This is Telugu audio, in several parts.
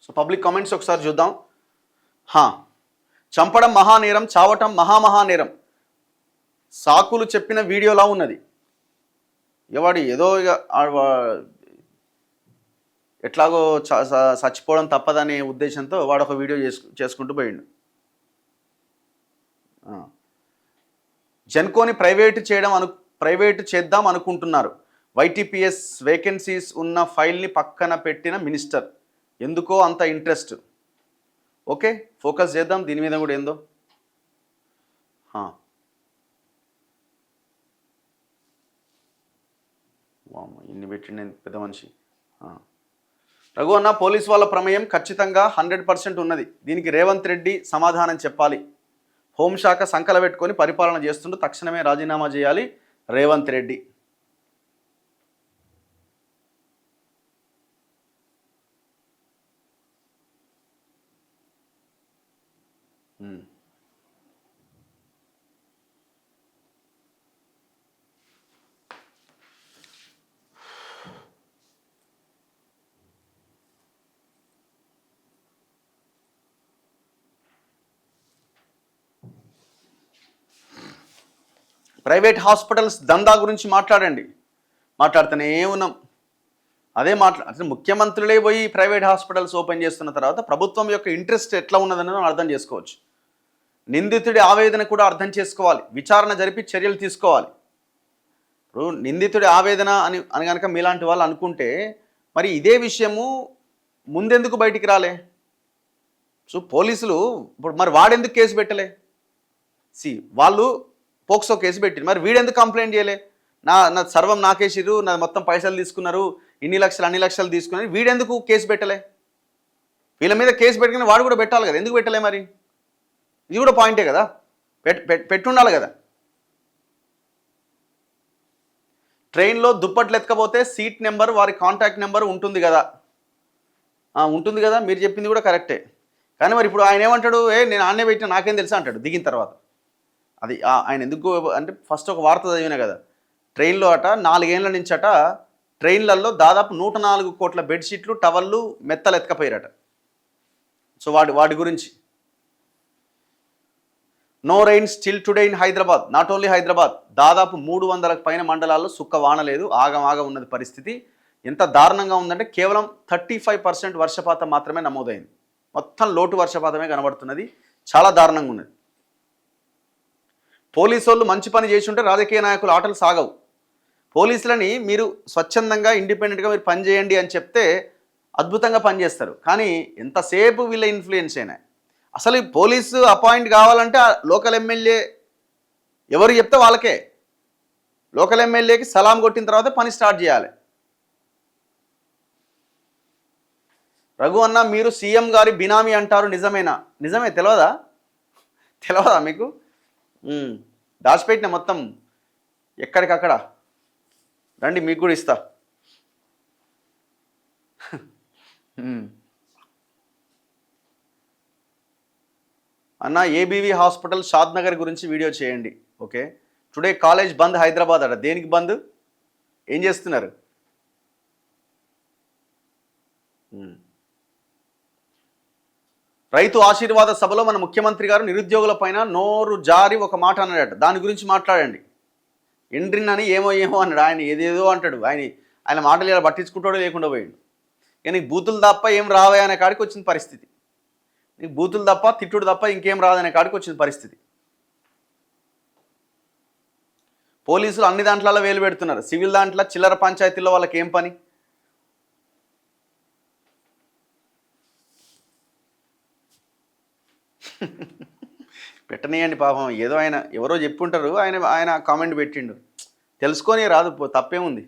సో పబ్లిక్ కామెంట్స్ ఒకసారి చూద్దాం. చంపడం మహానేరం, చావటం మహామహానేరం. సాకులు చెప్పిన వీడియోలా ఉన్నది. ఎవడు ఏదో ఎట్లాగో చచ్చిపోవడం తప్పదనే ఉద్దేశంతో వాడు ఒక వీడియో చేసుకుంటూ పోయిండు. జెన్కోని ప్రైవేటు చేద్దాం అనుకుంటున్నారు. వైటీపీఎస్ వేకెన్సీస్ ఉన్న ఫైల్ని పక్కన పెట్టిన మినిస్టర్. ఎందుకో అంత ఇంట్రెస్ట్. ఓకే, ఫోకస్ చేద్దాం దీని మీద కూడా. ఏందో ఇన్ని పెట్టిండే పెద్ద మనిషి. రఘు అన్న, పోలీస్ వాళ్ళ ప్రమేయం ఖచ్చితంగా 100% ఉన్నది. దీనికి రేవంత్ రెడ్డి సమాధానం చెప్పాలి. హోంశాఖ సంకల పెట్టుకొని పరిపాలన చేస్తుంటూ తక్షణమే రాజీనామా చేయాలి రేవంత్ రెడ్డి. ప్రైవేట్ హాస్పిటల్స్ దందా గురించి మాట్లాడుతూనే ఉన్నాం. అదే అసలు ముఖ్యమంత్రులే పోయి ప్రైవేట్ హాస్పిటల్స్ ఓపెన్ చేస్తున్న తర్వాత ప్రభుత్వం యొక్క ఇంట్రెస్ట్ ఎట్లా ఉన్నదని మనం అర్థం చేసుకోవచ్చు. నిందితుడి ఆవేదన కూడా అర్థం చేసుకోవాలి, విచారణ జరిపి చర్యలు తీసుకోవాలి. ఇప్పుడు నిందితుడి ఆవేదన అని కనుక మీలాంటి వాళ్ళు అనుకుంటే మరి ఇదే విషయము ముందెందుకు బయటికి రాలే? సో పోలీసులు ఇప్పుడు మరి వాడెందుకు కేసు పెట్టలే? వాళ్ళు పోక్సో కేసు పెట్టింది, మరి వీడెందుకు కంప్లైంట్ చేయలే? నా సర్వం నాకేసిరు, నా మొత్తం పైసలు తీసుకున్నారు, ఇన్ని లక్షలు అన్ని లక్షలు తీసుకున్నారు, వీడెందుకు కేసు పెట్టలే? వీళ్ళ మీద కేసు పెట్టుకుని వాడు కూడా పెట్టాలి కదా, ఎందుకు పెట్టలే? మరి ఇది కూడా పాయింటే కదా, పెట్టుండాలి కదా. ట్రైన్లో దుప్పట్లు ఎత్తుకపోతే సీట్ నెంబర్, వారి కాంటాక్ట్ నెంబర్ ఉంటుంది కదా. మీరు చెప్పింది కూడా కరెక్టే. కానీ మరి ఇప్పుడు ఆయన ఏమంటాడు? నేను ఆన్నే పెట్టినా నాకేం తెలుసా అంటాడు దిగిన తర్వాత. అది ఆయన ఎందుకు అంటే ఫస్ట్ ఒక వార్త చదివినా కదా, ట్రైన్లో 4 ఏళ్ల నుంచి ట్రైన్లలో దాదాపు 104 కోట్ల బెడ్షీట్లు, టవళ్ళు, మెత్తలు ఎత్తుకపోయారట. సో వాడి గురించి. No rain still today in Hyderabad. Not only Hyderabad, దాదాపు 300కు పైన మండలాల్లో సుక్క వానలేదు, ఆగమాగ ఉన్నది పరిస్థితి. ఎంత దారుణంగా ఉందంటే కేవలం 35% వర్షపాతం మాత్రమే నమోదైంది. మొత్తం లోటు వర్షపాతమే కనబడుతున్నది. చాలా దారుణంగా ఉన్నది. పోలీసు వాళ్ళు మంచి పని చేసి ఉంటే రాజకీయ నాయకులు ఆటలు సాగవు. పోలీసులని మీరు స్వచ్ఛందంగా ఇండిపెండెంట్గా మీరు పనిచేయండి అని చెప్తే అద్భుతంగా పనిచేస్తారు. కానీ ఎంతసేపు వీళ్ళ ఇన్ఫ్లుయెన్స్ అయినా అసలు ఈ పోలీసు అపాయింట్ కావాలంటే లోకల్ ఎమ్మెల్యే ఎవరు చెప్తే వాళ్ళకే, లోకల్ ఎమ్మెల్యేకి సలాం కొట్టిన తర్వాత పని స్టార్ట్ చేయాలి. రఘు అన్న, మీరు సీఎం గారి బినామీ అంటారు, నిజమేనా? నిజమే. తెలియదా మీకు? దాచిపెట్టిన మొత్తం ఎక్కడికక్కడ. రండి మీకు కూడా ఇస్తా. అన్న, ఏబీవీ హాస్పిటల్ షాద్ నగర్ గురించి వీడియో చేయండి. ఓకే, టుడే కాలేజ్ బంద్ హైదరాబాద్ అట. దేనికి బంద్? ఏం చేస్తున్నారు? రైతు ఆశీర్వాద సభలో మన ముఖ్యమంత్రి గారు నిరుద్యోగుల పైన నోరు జారి ఒక మాట అన్నాడట. దాని గురించి మాట్లాడండి. ఎండ్రిన్ అని ఏమో అన్నాడు. ఆయన ఏదేదో అంటాడు. ఆయన మాటలు ఇలా పట్టించుకుంటాడో లేకుండా పోయాడు. నీకు బూతులు తప్ప ఏం రావే అనే కాడికి వచ్చిన పరిస్థితి. నీకు బూతులు తప్ప తిట్టుడు తప్ప ఇంకేం రాదనే కాడికి వచ్చిన పరిస్థితి. పోలీసులు అన్ని దాంట్లలో వేలు పెడుతున్నారు. సివిల్ దాంట్లో చిల్లర పంచాయతీల్లో వాళ్ళకి ఏం పని? పెట్టనీయండి పాపం. ఏదో ఆయన ఎవరో చెప్పుంటారు, ఆయన కామెంట్ పెట్టిండు. తెలుసుకొని రాదు, తప్పేముంది.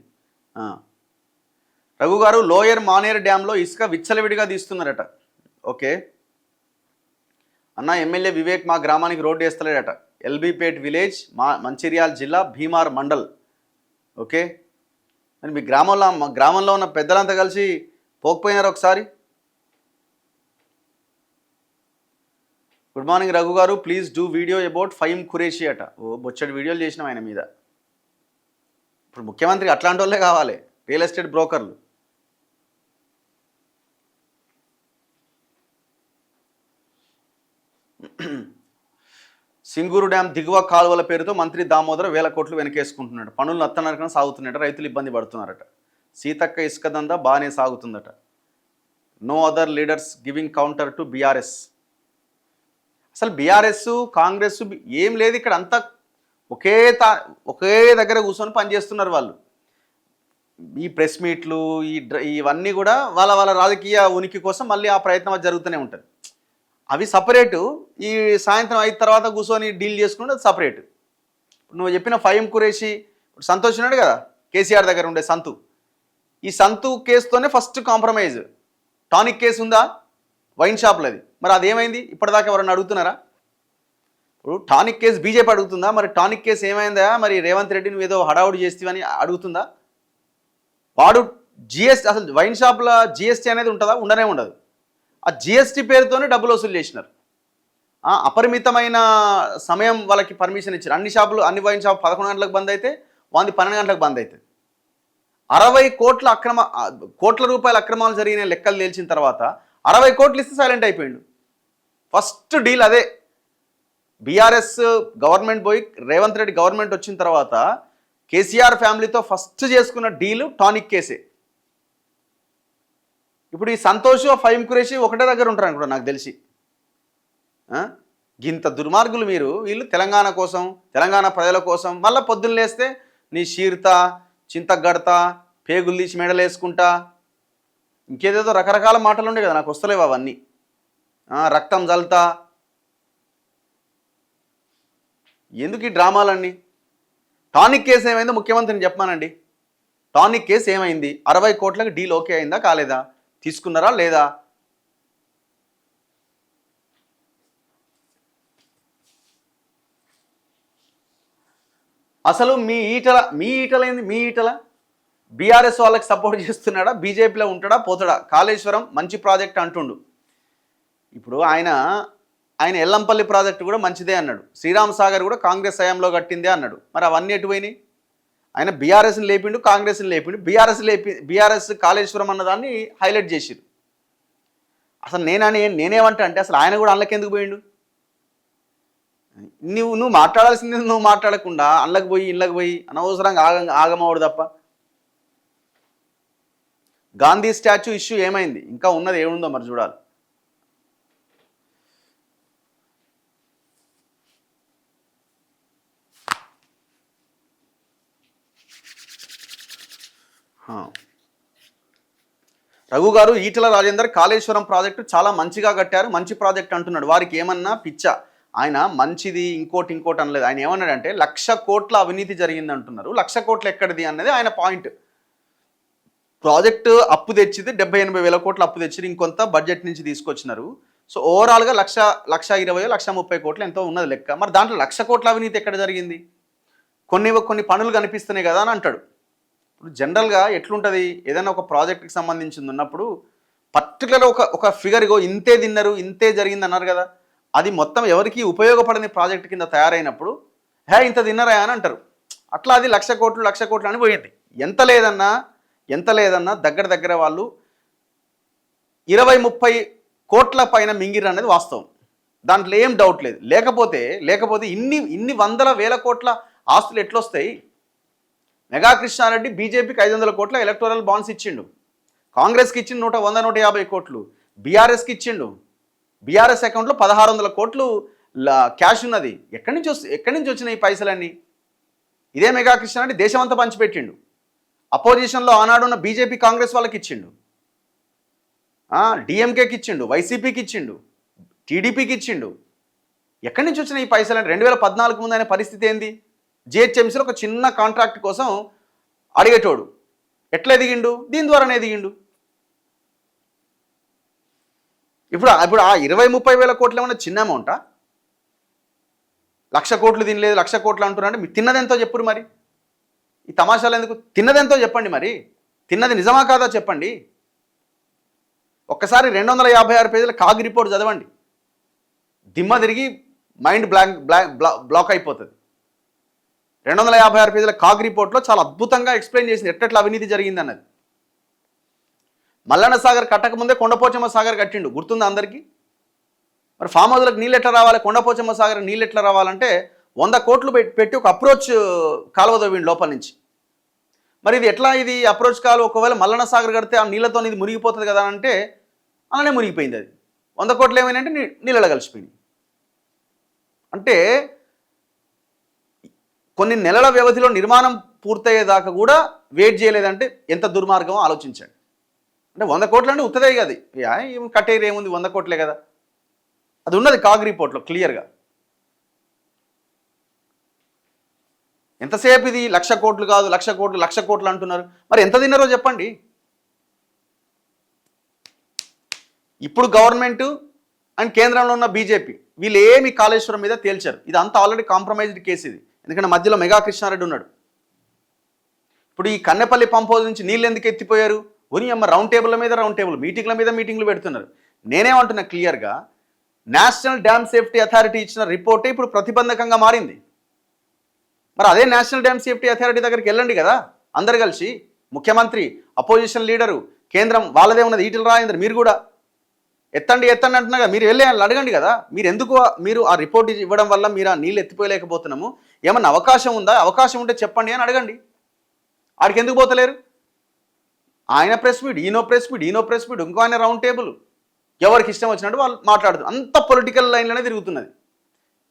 రఘు గారు, లోయర్ మానేర్ డ్యాంలో ఇసుక విచ్చలవిడిగా తీస్తున్నారట. ఓకే అన్న, ఎమ్మెల్యే వివేక్ మా గ్రామానికి రోడ్డు వేస్తలేడట. ఎల్బీపేట్ విలేజ్, మంచిర్యాల జిల్లా, భీమార్ మండల్. ఓకే, మరి మీ గ్రామంలో ఉన్న పెద్దలంతా కలిసి పోకపోయినారు ఒకసారి? Good morning Raghu garu, please do video about Faheem Qureshi అట. బొచ్చడి వీడియోలు చేసినాం ఆయన మీద. ఇప్పుడు ముఖ్యమంత్రికి అట్లాంటి వాళ్ళే కావాలి, రియల్ ఎస్టేట్ బ్రోకర్లు. సింగూరు డ్యాం దిగువ కాలువల పేరుతో మంత్రి దామోదర్ వేల కోట్లు వెనకేసుకుంటున్నాడు. పనులు అత్తనరకన సాగుతున్నాయట, రైతులు ఇబ్బంది పడుతున్నారట. సీతక్క ఇసుక దందా బాగానే సాగుతుందట. No other leaders giving counter to BRS. అసలు బీఆర్ఎస్ కాంగ్రెస్ ఏం లేదు ఇక్కడ, అంతా ఒకే దగ్గర కూర్చొని పనిచేస్తున్నారు వాళ్ళు. ఈ ప్రెస్ మీట్లు ఇవన్నీ కూడా వాళ్ళ వాళ్ళ రాజకీయ ఉనికి కోసం మళ్ళీ ఆ ప్రయత్నం అది జరుగుతూనే ఉంటుంది. అవి సపరేటు. ఈ సాయంత్రం 5 తర్వాత కూర్చొని డీల్ చేసుకుంటే అది సపరేట్. నువ్వు చెప్పిన ఫహీం ఖురేషి సంతోష్ ఉన్నాడు కదా, కేసీఆర్ దగ్గర ఉండే సంతు, ఈ సంతు కేసుతోనే ఫస్ట్ కాంప్రమైజ్. టానిక్ కేసు ఉందా వైన్ షాప్లది, మరి అదేమైంది ఇప్పటిదాకా ఎవరన్నా అడుగుతున్నారా? ఇప్పుడు టానిక్ కేసు బీజేపీ అడుగుతుందా? మరి టానిక్ కేసు ఏమైందా? మరి రేవంత్ రెడ్డి నువ్వు ఏదో హడావుడి చేస్తావని అడుగుతుందా? వాడు జిఎస్టీ, అసలు వైన్ షాప్ల జిఎస్టీ అనేది ఉంటుందా? ఉండనే ఉండదు. ఆ జిఎస్టీ పేరుతోనే డబ్బులు వసూలు చేసినారు. అపరిమితమైన సమయం వాళ్ళకి పర్మిషన్ ఇచ్చారు. అన్ని షాపులు, అన్ని వైన్ షాప్ 11 గంటలకు బంద్ అయితే వాంది 12 గంటలకు బంద్ అవుతుంది. 60 కోట్ల రూపాయల అక్రమాలు జరిగిన లెక్కలు తేల్చిన తర్వాత 60 కోట్లు ఇస్తే సైలెంట్ అయిపోయిండు. ఫస్ట్ డీల్ అదే. బీఆర్ఎస్ గవర్నమెంట్ పోయి రేవంత్ రెడ్డి గవర్నమెంట్ వచ్చిన తర్వాత కేసీఆర్ ఫ్యామిలీతో ఫస్ట్ చేసుకున్న డీలు టానిక్ కేసే. ఇప్పుడు ఈ సంతోష్ ఫహీం ఖురేషి ఒకటే దగ్గర ఉంటారు అనుకుంటా నాకు తెలిసి. గింత దుర్మార్గులు మీరు. వీళ్ళు తెలంగాణ కోసం, తెలంగాణ ప్రజల కోసం మళ్ళీ పొద్దున్న లేస్తే నీ షీర్తా, చింతగడతా, పేగులు తీసి మెడలు వేసుకుంటా, ఇంకేదేదో రకరకాల మాటలు ఉండే కదా, నాకు వస్తలేవు అవన్నీ. రక్తం జల్తా, ఎందుకు ఈ డ్రామాలన్నీ? టానిక్ కేసు ఏమైందో ముఖ్యమంత్రిని చెప్పమానండి. టానిక్ కేసు ఏమైంది? 60 కోట్లకు డీల్ ఓకే అయిందా కాలేదా? తీసుకున్నారా లేదా? అసలు మీ ఈటల బీఆర్ఎస్ వాళ్ళకి సపోర్ట్ చేస్తున్నాడా? బీజేపీలో ఉంటాడా పోతాడా? కాళేశ్వరం మంచి ప్రాజెక్ట్ అంటుండు. ఇప్పుడు ఆయన ఎల్లంపల్లి ప్రాజెక్టు కూడా మంచిదే అన్నాడు. శ్రీరామ్ సాగర్ కూడా కాంగ్రెస్ హయాంలో కట్టిందే అన్నాడు. మరి అవన్నీ ఎటుపోయినాయి? ఆయన బీఆర్ఎస్ని లేపిండు, కాంగ్రెస్ని లేపిండు. బీఆర్ఎస్ కాళేశ్వరం అన్నదాన్ని హైలైట్ చేసిరు. అసలు నేనేమంటా అంటే అసలు ఆయన కూడా అందులోకి ఎందుకు పోయిండు? నువ్వు మాట్లాడాల్సింది నువ్వు మాట్లాడకుండా ఇళ్ళకి పోయి అనవసరంగా ఆగమవుడు తప్ప. గాంధీ స్టాచ్యూ ఇష్యూ ఏమైంది? ఇంకా ఉన్నది ఏముందో మరి చూడాలి. రఘు గారు, ఈటల రాజేందర్ కాళేశ్వరం ప్రాజెక్టు చాలా మంచిగా కట్టారు, మంచి ప్రాజెక్ట్ అంటున్నాడు. వారికి ఏమన్నా పిచ్చా? ఆయన మంచిది ఇంకోటి అనలేదు. ఆయన ఏమన్నాడంటే 1,00,000 కోట్ల అవినీతి జరిగింది అంటున్నారు. 1,00,000 కోట్లు ఎక్కడిది అన్నది ఆయన పాయింట్. ప్రాజెక్టు అప్పు తెచ్చింది 70-80 వేల కోట్లు అప్పు తెచ్చి ఇంకొంత బడ్జెట్ నుంచి తీసుకొచ్చినారు. సో ఓవరాల్గా 1,20,000 1,30 కోట్లు ఎంతో ఉన్నది లెక్క. మరి దాంట్లో 1,00,000 కోట్ల అవినీతి ఎక్కడ జరిగింది? కొన్ని పనులు కనిపిస్తున్నాయి కదా అని అంటాడు. ఇప్పుడు జనరల్గా ఎట్లుంటుంది, ఏదైనా ఒక ప్రాజెక్ట్కి సంబంధించింది ఉన్నప్పుడు పర్టికులర్ ఒక ఫిగర్ ఇంతే తిన్నారు, ఇంతే జరిగింది అన్నారు కదా, అది మొత్తం ఎవరికి ఉపయోగపడని ప్రాజెక్ట్ కింద తయారైనప్పుడు ఇంత తిన్నరా అని అంటారు. అట్లా అది 1,00,000 కోట్లు అని పోయింది. ఎంత లేదన్నా దగ్గర వాళ్ళు 20-30 కోట్ల పైన మింగిరు అనేది వాస్తవం. దాంట్లో ఏం డౌట్ లేదు. లేకపోతే ఇన్ని వందల వేల కోట్ల ఆస్తులు ఎట్లొస్తాయి? మెగా కృష్ణారెడ్డి బీజేపీకి 500 కోట్ల ఎలక్టోరల్ బాండ్స్ ఇచ్చిండు. కాంగ్రెస్కి ఇచ్చిండు 100-150 కోట్లు. బీఆర్ఎస్కి ఇచ్చిండు. బీఆర్ఎస్ అకౌంట్లో 1,600 కోట్లు క్యాష్ ఉన్నది. ఎక్కడి నుంచి వచ్చినాయి ఈ పైసలన్నీ? ఇదే మెగా కృష్ణారెడ్డి దేశమంతా పంచిపెట్టిండు. అపోజిషన్లో ఆనాడున్న బీజేపీ కాంగ్రెస్ వాళ్ళకి ఇచ్చిండు, డిఎంకేకి ఇచ్చిండు, వైసీపీకి ఇచ్చిండు, టీడీపీకి ఇచ్చిండు. ఎక్కడి నుంచి వచ్చినాయి ఈ పైసలని? 2014 ముందు ఆయన పరిస్థితి ఏంది? జిహెచ్ఎంసీలో ఒక చిన్న కాంట్రాక్ట్ కోసం అడిగేటోడు. ఎట్లా ఎదిగిండు? దీని ద్వారానే ఎదిగిండు. ఇప్పుడు ఆ 20-30 వేల కోట్లు ఏమన్నా చిన్న అమౌంటా? 1,00,000 కోట్లు తినలేదు, 1,00,000 కోట్లు అంటున్నారంటే మీరు తిన్నదెంతో చెప్పురు. మరి ఈ తమాషాలు ఎందుకు? తిన్నదెంతో చెప్పండి. మరి తిన్నది నిజమా కాదా చెప్పండి. ఒక్కసారి 256 పేజీల కాగ్ రిపోర్ట్ చదవండి. దిమ్మ తిరిగి మైండ్ బ్లాక్ అయిపోతుంది. 256 పేజీల కాగ్ రిపోర్ట్లో చాలా అద్భుతంగా ఎక్స్ప్లెయిన్ చేసింది ఎట్లా అవినీతి జరిగింది అన్నది. మల్లన్న సాగర్ కట్టకముందే కొండపోచమ్మ సాగర్ కట్టిండు, గుర్తుందా అందరికీ? మరి ఫామ్ హౌస్లకు నీళ్ళు ఎట్లా రావాలి, కొండపోచమ్మ సాగర్ నీళ్ళు ఎట్లా రావాలంటే 100 కోట్లు పెట్టి ఒక అప్రోచ్ కాలువ తవ్విండు లోపల నుంచి. మరి ఇది ఎట్లా, ఇది అప్రోచ్ కాలువ ఒకవేళ మల్లన్న సాగర్ కడితే ఆ నీళ్ళతో ఇది మునిగిపోతుంది కదా అంటే అలానే మునిగిపోయింది. అది 100 కోట్లు ఏమైందంటే నీళ్ళలో కలిసిపోయింది. అంటే కొన్ని నెలల వ్యవధిలో నిర్మాణం పూర్తయ్యేదాకా కూడా వెయిట్ చేయలేదంటే ఎంత దుర్మార్గమో ఆలోచించండి. అంటే 100 కోట్లు అంటే ఉత్తదే కదా, కట్టేది ఏముంది, 100 కోట్లే కదా. అది ఉన్నది కాగ్ రిపోర్ట్లో క్లియర్గా. ఎంతసేపు ఇది 1,00,000 కోట్లు కాదు, 1,00,000 కోట్లు అంటున్నారు. మరి ఎంత తిన్నారో చెప్పండి. ఇప్పుడు గవర్నమెంట్ అండ్ కేంద్రంలో ఉన్న బీజేపీ వీళ్ళు ఏమి కాళేశ్వరం మీద తేల్చారు. ఇది అంతా ఆల్రెడీ కాంప్రమైజ్డ్ కేసు ఇది. ఎందుకంటే మధ్యలో మెగా కృష్ణారెడ్డి ఉన్నాడు. ఇప్పుడు ఈ కన్నెపల్లి పంప్ హౌస్ నుంచి నీళ్ళు ఎందుకు ఎత్తిపోయారు? అమ్మ రౌండ్ టేబుల్ మీద రౌండ్ టేబుల్, మీటింగ్ల మీద మీటింగ్లు పెడుతున్నారు. నేనేమంటున్నా క్లియర్గా, నేషనల్ డ్యామ్ సేఫ్టీ అథారిటీ ఇచ్చిన రిపోర్టే ఇప్పుడు ప్రతిబంధకంగా మారింది. మరి అదే నేషనల్ డ్యామ్ సేఫ్టీ అథారిటీ దగ్గరికి వెళ్ళండి కదా అందరు కలిసి, ముఖ్యమంత్రి, అపోజిషన్ లీడరు, కేంద్రం వాళ్ళదే ఉన్నది, ఈటెల రాజేందర్, మీరు కూడా ఎత్తండి అంటున్నా కదా, మీరు వెళ్ళి అడగండి కదా. మీరు ఆ రిపోర్ట్ ఇవ్వడం వల్ల మీరు ఆ నీళ్ళు ఎత్తిపోయలేకపోతున్నాము, ఏమన్నా అవకాశం ఉందా, అవకాశం ఉంటే చెప్పండి అని అడగండి. ఆడికి ఎందుకు పోతలేరు? ఆయన press meet, Eno press meet, ఇంకో ఆయన రౌండ్ టేబుల్, ఎవరికి ఇష్టం వచ్చినట్టు వాళ్ళు మాట్లాడుతున్నారు. అంత పొలిటికల్ లైన్లోనే తిరుగుతున్నది.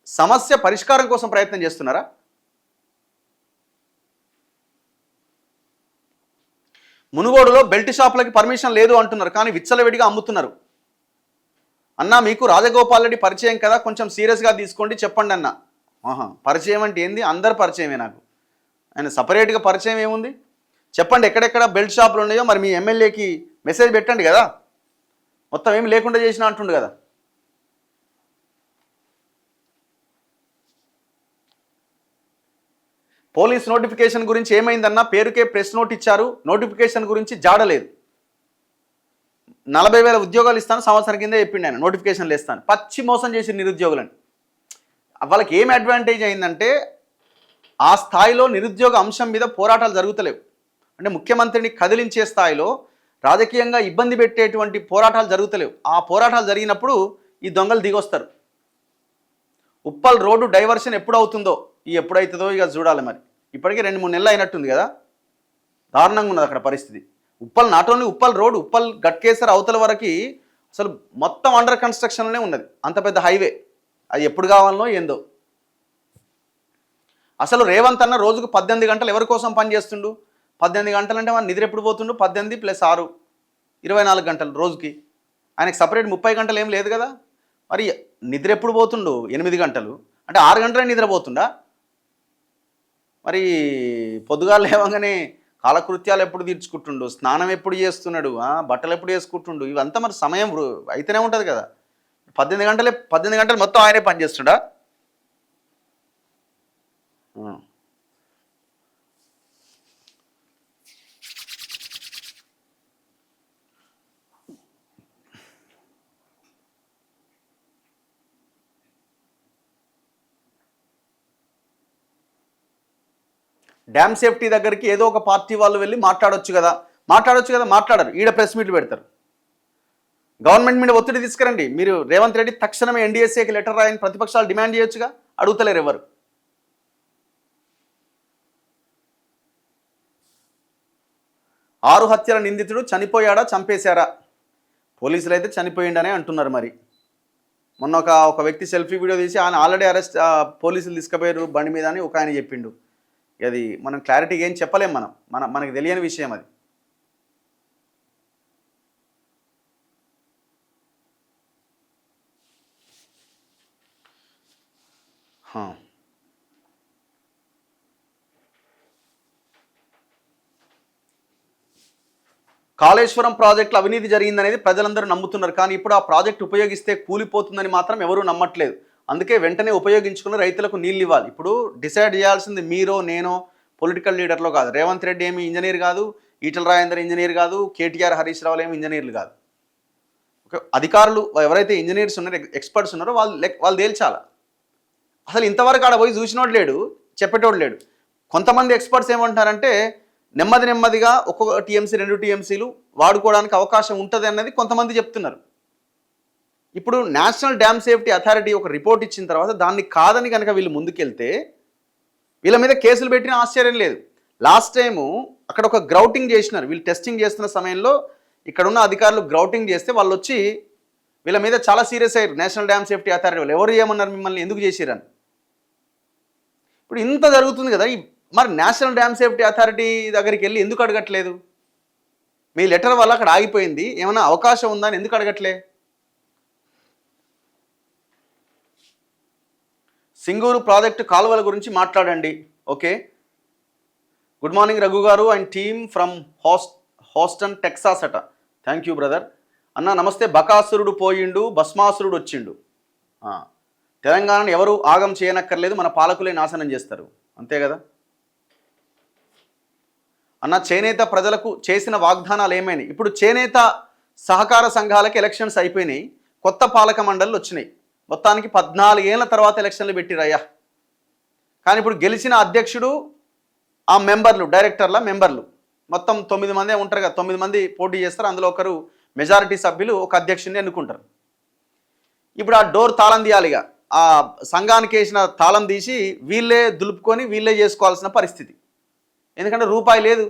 సమస్య పరిష్కారం కోసం ప్రయత్నం చేస్తున్నారా? మునుగోడులో బెల్ట్ షాపులకి పర్మిషన్ లేదు అంటున్నారు, కానీ విచ్చలవిడిగా అమ్ముతున్నారు. అన్నా మీకు రాజగోపాల్ రెడ్డి పరిచయం కదా, కొంచెం సీరియస్గా తీసుకోండి చెప్పండి అన్న. పరిచయం అంటే ఏంది? అందరు పరిచయమే నాకు. ఆయన సపరేట్గా పరిచయం ఏముంది చెప్పండి. ఎక్కడెక్కడ బెల్ట్ షాపులు ఉన్నాయో మరి మీ ఎమ్మెల్యేకి మెసేజ్ పెట్టండి కదా. మొత్తం ఏమి లేకుండా చేసినా అంటుండు కదా. పోలీస్ నోటిఫికేషన్ గురించి ఏమైందన్నా, పేరుకే ప్రెస్ నోట్ ఇచ్చారు, నోటిఫికేషన్ గురించి జాడలేదు. 40,000 ఉద్యోగాలు ఇస్తాను సంవత్సరం కింద చెప్పిండు ఆయన, నోటిఫికేషన్లు ఇస్తాను. పచ్చి మోసం చేసి నిరుద్యోగులని. వాళ్ళకి ఏం అడ్వాంటేజ్ అయిందంటే ఆ స్థాయిలో నిరుద్యోగ అంశం మీద పోరాటాలు జరుగుతలేవు. అంటే ముఖ్యమంత్రిని కదిలించే స్థాయిలో రాజకీయంగా ఇబ్బంది పెట్టేటువంటి పోరాటాలు జరుగుతలేవు. ఆ పోరాటాలు జరిగినప్పుడు ఈ దొంగలు దిగొస్తారు. ఉప్పల్ రోడ్డు డైవర్షన్ ఎప్పుడు అవుతుందో, ఎప్పుడైతుందో ఇక చూడాలి. మరి ఇప్పటికీ 2-3 నెలలు అయినట్టుంది కదా. దారుణంగా ఉన్నది అక్కడ పరిస్థితి. Uppal, not only Uppal road, Uppal Ghatkesar అవతల వరకు అసలు మొత్తం అండర్ కన్స్ట్రక్షన్లోనే ఉన్నది. అంత పెద్ద హైవే, అది ఎప్పుడు కావాలనో ఏందో. అసలు రేవంత్ అన్న రోజుకు 18 గంటలు ఎవరి కోసం పనిచేస్తుండు? 18 గంటలు అంటే మన నిద్ర ఎప్పుడు పోతుండు? 18 + 6 24 గంటలు రోజుకి. ఆయనకి సపరేట్ 30 గంటలు ఏం లేదు కదా. మరి నిద్ర ఎప్పుడు పోతుండు? 8 గంటలు అంటే 6 గంటలే నిద్రపోతుండా? మరి పొద్దుగాలు లేవగానే కాలకృత్యాలు ఎప్పుడు తీర్చుకుంటుండు, స్నానం ఎప్పుడు చేస్తున్నాడు, బట్టలు ఎప్పుడు వేసుకుంటుండు, ఇవంతా మరి సమయం అయితేనే ఉంటుంది కదా. 18 గంటలు మొత్తం ఆయనే పనిచేస్తుండా? డ్యామ్ సేఫ్టీ దగ్గరికి ఏదో ఒక పార్టీ వాళ్ళు వెళ్ళి మాట్లాడొచ్చు కదా, మాట్లాడరు. ఈడ ప్రెస్ మీట్లు పెడతారు. గవర్నమెంట్ మీద ఒత్తిడి తీసుకురండి. మీరు రేవంత్ రెడ్డి తక్షణమే ఎన్డీఎస్ఏకి లెటర్ రాయని ప్రతిపక్షాలు డిమాండ్ చేయొచ్చుగా, అడుగుతలేరు ఎవరు. ఆరు హత్యల నిందితుడు చనిపోయాడా, చంపేశారా? పోలీసులు అయితే చనిపోయిండనే అంటున్నారు. మరి మొన్న ఒక వ్యక్తి సెల్ఫీ వీడియో తీసి ఆయన ఆల్రెడీ అరెస్ట్, పోలీసులు తీసుకుపోయారు బండి మీద అని ఒక ఆయన చెప్పిండు. అది మనం క్లారిటీగా ఏం చెప్పలేం, మనకు తెలియని విషయం అది. కాళేశ్వరం ప్రాజెక్టులో అవినీతి జరిగిందనేది ప్రజలందరూ నమ్ముతున్నారు, కానీ ఇప్పుడు ఆ ప్రాజెక్టు ఉపయోగిస్తే కూలిపోతుందని మాత్రం ఎవరూ నమ్మట్లేదు. అందుకే వెంటనే ఉపయోగించుకుని రైతులకు నీళ్ళు ఇవ్వాలి. ఇప్పుడు డిసైడ్ చేయాల్సింది మీరో నేనో పొలిటికల్ లీడర్లో కాదు. రేవంత్ రెడ్డి ఏమి ఇంజనీర్ కాదు, ఈటెల రాజేందర్ ఇంజనీర్ కాదు, కేటీఆర్ హరీష్ రావులు ఏమి ఇంజనీర్లు కాదు. అధికారులు ఎవరైతే ఇంజనీర్స్ ఉన్నారో, ఎక్స్పర్ట్స్ ఉన్నారో వాళ్ళు తేల్చాలి. అసలు ఇంతవరకు ఆడ పోయి చూసినోడు లేడు, చెప్పేటోడు లేడు. కొంతమంది ఎక్స్పర్ట్స్ ఏమంటారంటే నెమ్మదిగా ఒక్కొక్క టీఎంసీ 2 టీఎంసీలు వాడుకోవడానికి అవకాశం ఉంటుంది అన్నది కొంతమంది చెప్తున్నారు. ఇప్పుడు నేషనల్ డ్యామ్ సేఫ్టీ అథారిటీ ఒక రిపోర్ట్ ఇచ్చిన తర్వాత దాన్ని కాదని కనుక వీళ్ళు ముందుకెళ్తే వీళ్ళ మీద కేసులు పెట్టిన ఆశ్చర్యం లేదు. లాస్ట్ టైము అక్కడ ఒక గ్రౌటింగ్ చేసినారు. వీళ్ళు టెస్టింగ్ చేస్తున్న సమయంలో ఇక్కడున్న అధికారులు గ్రౌటింగ్ చేస్తే వాళ్ళు వచ్చి వీళ్ళ మీద చాలా సీరియస్ అయ్యారు. నేషనల్ డ్యామ్ సేఫ్టీ అథారిటీ వాళ్ళు ఎవరు ఏమన్నారు, మిమ్మల్ని ఎందుకు చేసిరని. ఇప్పుడు ఇంత జరుగుతుంది కదా, మరి నేషనల్ డ్యామ్ సేఫ్టీ అథారిటీ దగ్గరికి వెళ్ళి ఎందుకు అడగట్లేదు? మీ లెటర్ వల్ల అక్కడ ఆగిపోయింది, ఏమైనా అవకాశం ఉందా అని ఎందుకు అడగట్లే? సింగూరు ప్రాజెక్టు కాలువల గురించి మాట్లాడండి. Okay, good morning Raghu garu and team from Houston Texas అట. Thank you brother. అన్న నమస్తే. బకాసురుడు పోయిండు, భస్మాసురుడు వచ్చిండు. తెలంగాణను ఎవరు ఆగం చేయనక్కర్లేదు, మన పాలకులే నాశనం చేస్తారు, అంతే కదా అన్న. చేనేత ప్రజలకు చేసిన వాగ్దానాలు ఏమైనాయి? ఇప్పుడు చేనేత సహకార సంఘాలకి ఎలక్షన్స్ అయిపోయినాయి, కొత్త పాలక మండళ్ళు వచ్చినాయి. మొత్తానికి 14 ఏళ్ల తర్వాత ఎలక్షన్లు పెట్టిరయ్యా. కానీ ఇప్పుడు గెలిచిన అధ్యక్షుడు, ఆ మెంబర్లు, డైరెక్టర్ల మెంబర్లు మొత్తం 9 మందే ఉంటారు కదా, 9 మంది పోటీ చేస్తారు. అందులో ఒకరు మెజారిటీ సభ్యులు ఒక అధ్యక్షుడిని ఎన్నుకుంటారు. ఇప్పుడు ఆ డోర్ తాళం తీయాలిగా, ఆ సంఘానికి వేసిన తాళం తీసి వీళ్ళే దులుపుకొని వీళ్ళే చేసుకోవాల్సిన పరిస్థితి. ఎందుకంటే రూపాయి లేదు.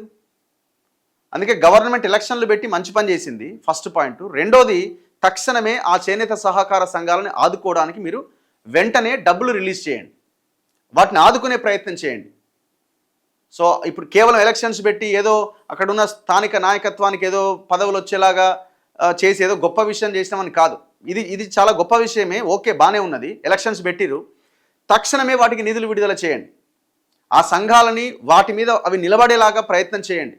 అందుకే గవర్నమెంట్ ఎలక్షన్లు పెట్టి మంచి పని చేసింది, ఫస్ట్ పాయింట్. రెండోది, తక్షణమే ఆ చేనేత సహకార సంఘాలను ఆదుకోవడానికి మీరు వెంటనే డబ్బులు రిలీజ్ చేయండి, వాటిని ఆదుకునే ప్రయత్నం చేయండి. సో ఇప్పుడు కేవలం ఎలక్షన్స్ పెట్టి ఏదో అక్కడున్న స్థానిక నాయకత్వానికి ఏదో పదవులు వచ్చేలాగా చేసి ఏదో గొప్ప విషయం చేసినామని కాదు. ఇది చాలా గొప్ప విషయమే, ఓకే, బాగానే ఉన్నది. ఎలక్షన్స్ పెట్టిరు, తక్షణమే వాటికి నిధులు విడుదల చేయండి. ఆ సంఘాలని వాటి మీద అవి నిలబడేలాగా ప్రయత్నం చేయండి.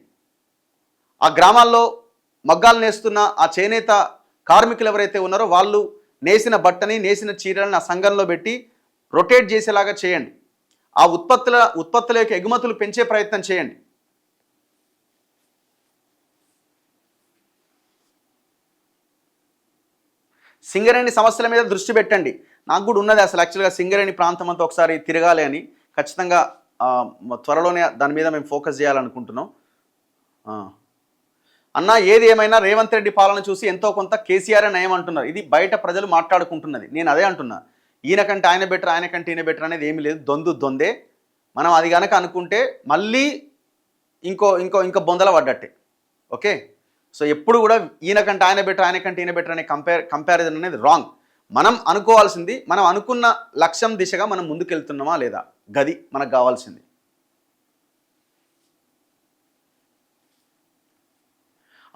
ఆ గ్రామాల్లో మగ్గాలు నేస్తున్న ఆ చేనేత కార్మికులు ఎవరైతే ఉన్నారో వాళ్ళు నేసిన బట్టని, నేసిన చీరలను ఆ సంఘంలో పెట్టి రొటేట్ చేసేలాగా చేయండి. ఆ ఉత్పత్తుల యొక్క ఎగుమతులు పెంచే ప్రయత్నం చేయండి. సింగరేణి సమస్యల మీద దృష్టి పెట్టండి. నాకు కూడా ఉన్నది అసలు యాక్చువల్గా సింగరేణి ప్రాంతం అంతా ఒకసారి తిరగాలి అని. ఖచ్చితంగా త్వరలోనే దాని మీద మేము ఫోకస్ చేయాలనుకుంటున్నాం. అన్న ఏది ఏమైనా రేవంత్ రెడ్డి పాలన చూసి ఎంతో కొంత కేసీఆర్ నయం అంటున్నారు. ఇది బయట ప్రజలు మాట్లాడుకుంటున్నది. నేను అదే అంటున్నా, ఈయన కంటే ఆయన బెటర్, ఆయన కంటే ఈయన బెటర్ అనేది ఏమీ లేదు, దొందే. మనం అది కనుక అనుకుంటే మళ్ళీ ఇంకో బొందల పడ్డట్టే. ఓకే, సో ఎప్పుడు కూడా ఈయన కంటే ఆయన బెటర్, ఆయన కంటే ఈయన బెటర్ అనే కంపారిజన్ అనేది రాంగ్. మనం అనుకోవాల్సింది, మనం అనుకున్న లక్ష్యం దిశగా మనం ముందుకెళ్తున్నామా లేదా, గది మనకు కావాల్సింది.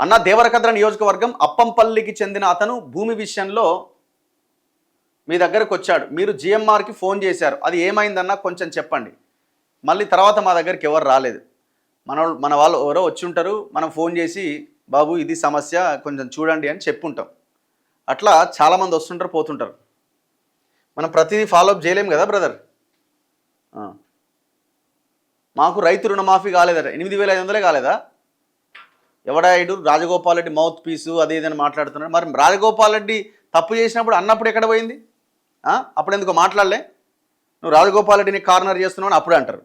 అన్న దేవరకద్ర నియోజకవర్గం అప్పంపల్లికి చెందిన అతను భూమి విషయంలో మీ దగ్గరకు వచ్చాడు, మీరు జిఎంఆర్కి ఫోన్ చేశారు, అది ఏమైందన్నా కొంచెం చెప్పండి. మళ్ళీ తర్వాత మా దగ్గరికి ఎవరు రాలేదు. మన వాళ్ళు ఎవరో వచ్చి ఉంటారు, మనం ఫోన్ చేసి బాబు ఇది సమస్య కొంచెం చూడండి అని చెప్పుంటాం. అట్లా చాలామంది వస్తుంటారు, పోతుంటారు. మనం ప్రతిదీ ఫాలోఅప్ చేయలేం కదా బ్రదర్. మాకు రైతు రుణమాఫీ కాలేదట, 8,500 కాలేదా? ఎవడాయుడు రాజగోపాల్ రెడ్డి మౌత్ పీసు అది ఇదని మాట్లాడుతున్నాడు. మరి రాజగోపాల్ రెడ్డి తప్పు చేసినప్పుడు అన్నప్పుడు ఎక్కడ పోయింది? అప్పుడు ఎందుకో మాట్లాడలే? నువ్వు రాజగోపాల్ రెడ్డిని కార్నర్ చేస్తున్నావు అని అప్పుడే అంటారు.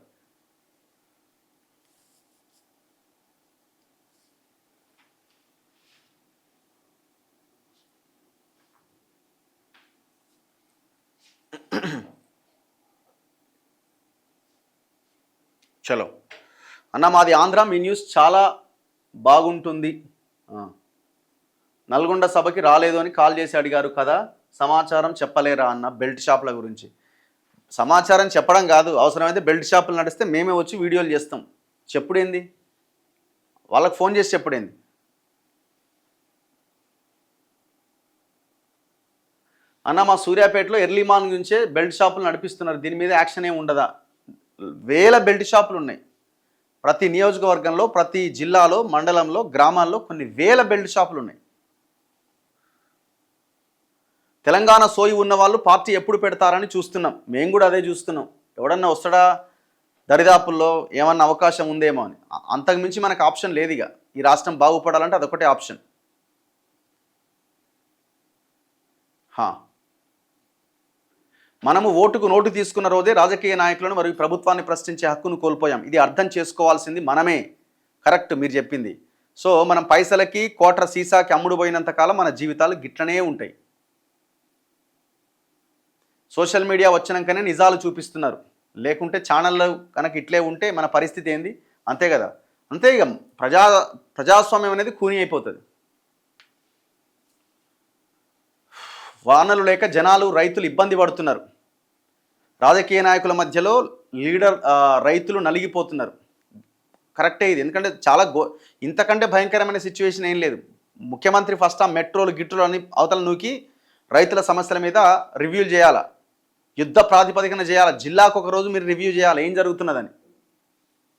చలో అన్న, మాది ఆంధ్ర, మీ న్యూస్ చాలా బాగుంటుంది. నల్గొండ సభకి రాలేదు అని కాల్ చేసి అడిగారు కదా, సమాచారం చెప్పలేరా అన్న? బెల్ట్ షాపుల గురించి సమాచారం చెప్పడం కాదు, అవసరమైతే బెల్ట్ షాపులు నడిస్తే మేమే వచ్చి వీడియోలు చేస్తాం. చెప్పుడేంది, వాళ్ళకి ఫోన్ చేసి చెప్పుడేంది? అన్న మా సూర్యాపేటలో ఎర్లీ మార్నింగ్ నుంచే బెల్ట్ షాపులు నడిపిస్తున్నారు, దీని మీద యాక్షన్ ఏమి ఉండదా? వేల బెల్ట్ షాపులు ఉన్నాయి ప్రతి నియోజకవర్గంలో, ప్రతి జిల్లాలో, మండలంలో, గ్రామాల్లో కొన్ని వేల బెల్ట్ షాపులు ఉన్నాయి. తెలంగాణ సోయి ఉన్న వాళ్ళు పార్టీ ఎప్పుడు పెడతారని చూస్తున్నాం. మేము కూడా అదే చూస్తున్నాం, ఎవడన్నా వస్తాడా దరిదాపుల్లో, ఏమన్నా అవకాశం ఉందేమో అని. అంతకుమించి మనకు ఆప్షన్ లేదు. ఇక ఈ రాష్ట్రం బాగుపడాలంటే అదొకటే ఆప్షన్. మనము ఓటుకు నోటు తీసుకున్న రోజే రాజకీయ నాయకులను మరియు ప్రభుత్వాన్ని ప్రశ్నించే హక్కును కోల్పోయాం. ఇది అర్థం చేసుకోవాల్సింది మనమే. కరెక్ట్ మీరు చెప్పింది. సో మనం పైసలకి, కోట్ర సీసాకి అమ్ముడు పోయినంత కాలం మన జీవితాలు గిట్లనే ఉంటాయి. సోషల్ మీడియా వచ్చినాకనే నిజాలు చూపిస్తున్నారు. లేకుంటే ఛానళ్ళు కనుక ఇట్లే ఉంటే మన పరిస్థితి ఏంది? అంతే కదా. అంతే ఇక ప్రజాస్వామ్యం అనేది కూని అయిపోతుంది. వానలు లేక జనాలు రైతులు ఇబ్బంది పడుతున్నారు. రాజకీయ నాయకుల మధ్యలో రైతులు నలిగిపోతున్నారు. కరెక్టే ఇది. ఎందుకంటే చాలా ఇంతకంటే భయంకరమైన సిచ్యువేషన్ ఏం లేదు. ముఖ్యమంత్రి ఫస్ట్ ఆ మెట్రోలు గిట్రోలు అని అవతల నూకి రైతుల సమస్యల మీద రివ్యూలు చేయాలా, యుద్ధ ప్రాతిపదికన చేయాలి. జిల్లాకు ఒక రోజు మీరు రివ్యూ చేయాలి ఏం జరుగుతున్నదని.